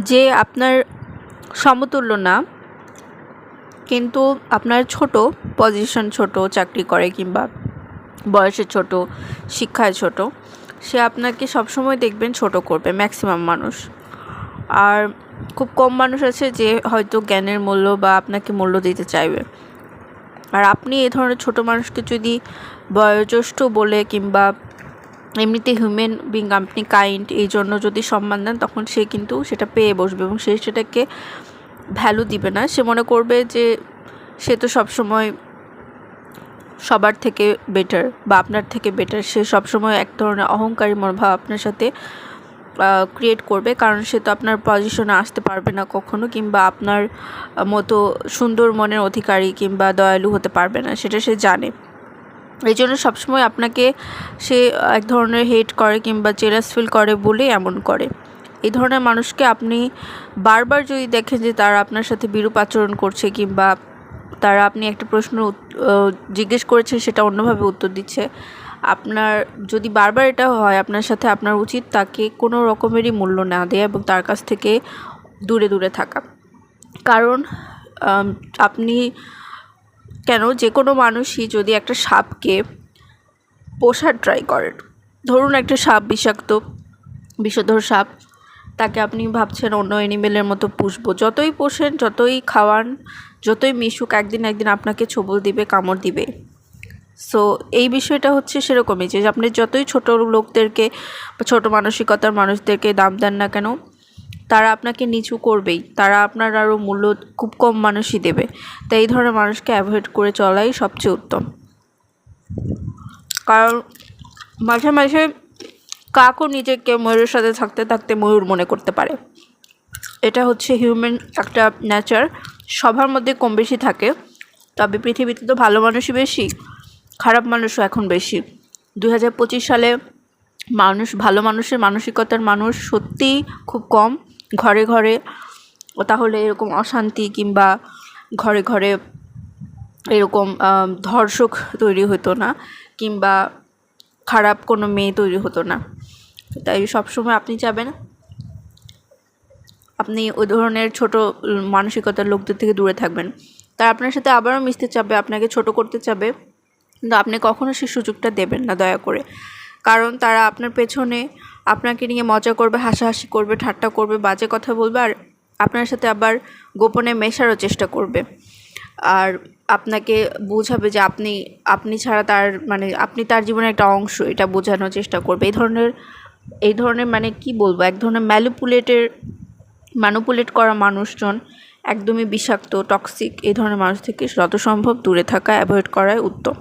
যে আপনার সমতুল্য না, কিন্তু আপনার ছোট পজিশন, ছোট চাকরি করে কিংবা বয়সে ছোট, শিক্ষায় ছোট, সে আপনাকে সবসময় দেখবেন ছোট করবে ম্যাক্সিমাম মানুষ। আর খুব কম মানুষ আছে যে হয়তো জ্ঞানের মূল্য বা আপনাকে মূল্য দিতে চাইবে। আর আপনি এই ধরনের ছোট মানুষকে যদি বয়োজ্যেষ্ঠ বলে কিংবা এমনিতে হিউম্যান বিং, আপনি কাইন্ড, এই জন্য যদি সম্মান দেন, তখন সে কিন্তু সেটা পেয়ে বসবে এবং সে সেটাকে ভ্যালু দিবে না। সে মনে করবে যে সে তো সবসময় সবার থেকে বেটার বা আপনার থেকে বেটার। সে সবসময় এক ধরনের অহংকারী মনোভাব আপনার সাথে ক্রিয়েট করবে, কারণ সে তো আপনার পজিশনে আসতে পারবে না কখনো, কিংবা আপনার মতো সুন্দর মনের অধিকারী কিংবা দয়ালু হতে পারবে না, সেটা সে জানে। এই জন্য সবসময় আপনাকে সে এক ধরনের হেট করে কিংবা জেলাস ফিল করে বলে এমন করে। এই ধরনের মানুষকে আপনি বারবার যদি দেখেন যে তারা আপনার সাথে বিরূপ আচরণ করছে কিংবা তারা আপনি একটা প্রশ্ন জিজ্ঞেস করেছেন সেটা অন্যভাবে উত্তর দিচ্ছে, আপনার যদি বারবার এটা হয় আপনার সাথে, আপনার উচিত তাকে কোনো রকমেরই মূল্য না দেয়া এবং তার কাছ থেকে দূরে দূরে থাকা। কারণ আপনি কেন, যে কোনো মানুষই যদি একটা সাপকে পোষার ট্রাই করেন, ধরুন একটা সাপ বিষাক্ত বিষধর সাপ, তাকে আপনি ভাবছেন অন্য অ্যানিমেলের মতো পুষবো, যতই পোষেন, যতই খাওয়ান, যতই মিশুক, একদিন আপনাকে ছোবল দিবে, কামড় দিবে। সো এই বিষয়টা হচ্ছে সেরকমই, যে আপনি যতই ছোট লোকদেরকে বা ছোট মানসিকতার মানুষদেরকে দাম দেন না কেন, তারা আপনাকে নিচু করবেই, তারা আপনার আরও মূল্য খুব কম মানুষই দেবে। তাই এই ধরনের মানুষকে অ্যাভয়েড করে চলাই সবচেয়ে উত্তম। কারণ মাঝে মাঝে কাকও নিজেকে ময়ূরের সাথে থাকতে থাকতে ময়ূর মনে করতে পারে। এটা হচ্ছে হিউম্যান একটা নেচার, সবার মধ্যে কম বেশি থাকে। তবে পৃথিবীতে তো ভালো মানুষই বেশি, খারাপ মানুষও এখন বেশি। 2025 সালে ভালো মানুষের মানসিকতার মানুষ সত্যিই খুব কম। ঘরে ঘরে তাহলে এরকম অশান্তি কিংবা ঘরে ঘরে এরকম ধর্ষক তৈরি হতো না, কিংবা খারাপ কোনো মেয়ে তৈরি হতো না। তাই সবসময় আপনি চাবেন আপনি ওই ধরনের ছোট মানসিকতার লোকদের থেকে দূরে থাকবেন। তারা আপনার সাথে আবারও মিশতে চাবে, আপনাকে ছোট করতে চাবে, কিন্তু আপনি কখনো সেই সুযোগটা দেবেন না দয়া করে। কারণ তারা আপনার পেছনে আপনাকে নিয়ে মজা করবে, হাসাহাসি করবে, ঠাট্টা করবে, বাজে কথা বলবে, আর আপনার সাথে আবার গোপনে মেশারও চেষ্টা করবে। আর আপনাকে বোঝাবে যে আপনি ছাড়া তার আপনি তার জীবনের একটা অংশ, এটা বোঝানোর চেষ্টা করবে। এই ধরনের মানে কি বলবো, এক ধরনের ম্যানিপুলেট করা মানুষজন একদমই বিষাক্ত, টক্সিক। এই ধরনের মানুষ থেকে যত সম্ভব দূরে থাকা, অ্যাভয়েড করাই উত্তম।